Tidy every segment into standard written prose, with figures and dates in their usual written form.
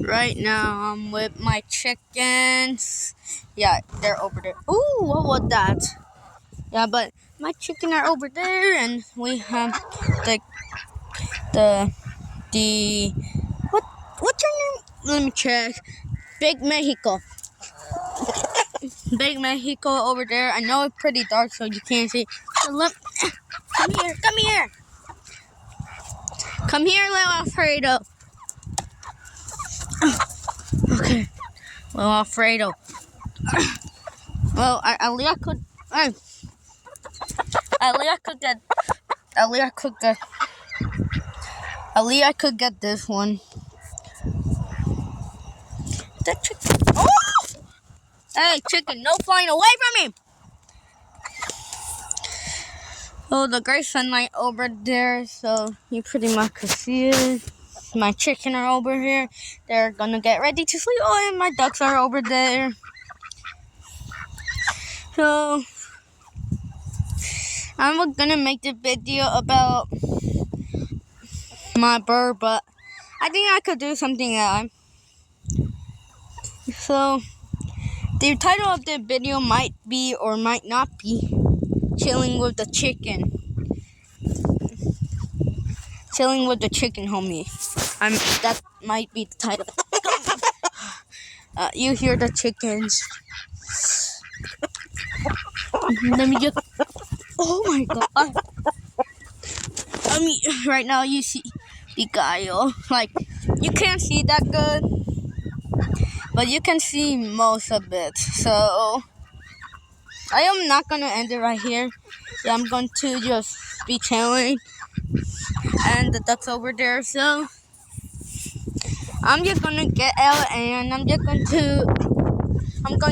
Right now I'm with my chickens. Yeah, they're over there. Ooh, what was that? Yeah, but my chicken are over there, and we have the the the what what's your name? Let me check. Big Mexico. Big Mexico over there. I know it's pretty dark, so you can't see. So come here, come here, come here, little Alfredo. Okay, little Alfredo. Well, I could. Aaliyah could get. Aaliyah could get. Aaliyah could get this one. The chicken. Oh! Hey, chicken! No flying away from me! Oh, the great sunlight over there, so you pretty much could see it. My chicken are over here. They're gonna get ready to sleep. Oh, and my ducks are over there. So I'm gonna make the video about my bird, but I think I could do something else. So the title of the video might be or might not be chilling with the chicken. Chilling with the chicken, homie. That might be the title. You hear the chickens. Let me just. Oh my god. I mean, right now you see the guile. Like, you can't see that good, but you can see most of it. So I am not gonna end it right here. Yeah, I'm going to just be chilling, and the ducks over there. So I'm just gonna get out, and I'm going to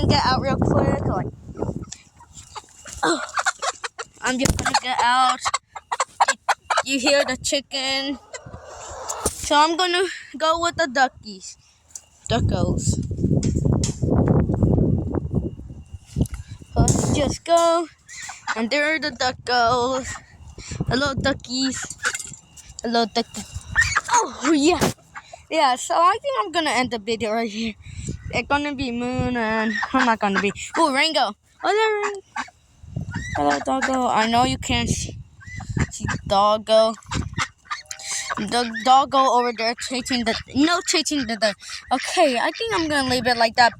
get out real quick. Like, I'm just gonna get out. You hear the chicken. So I'm gonna go with the duckos. So let's just go. And there are the duckos. Hello, duckies. Hello, ducky. Oh, yeah. Yeah, so I think I'm gonna end the video right here. It's gonna be Moon, and I'm not gonna be. Oh, Rango. Oh, there, Rango. Hello, doggo. I know you can't see doggo. The doggo over there chasing the duck. Okay, I think I'm gonna leave it like that.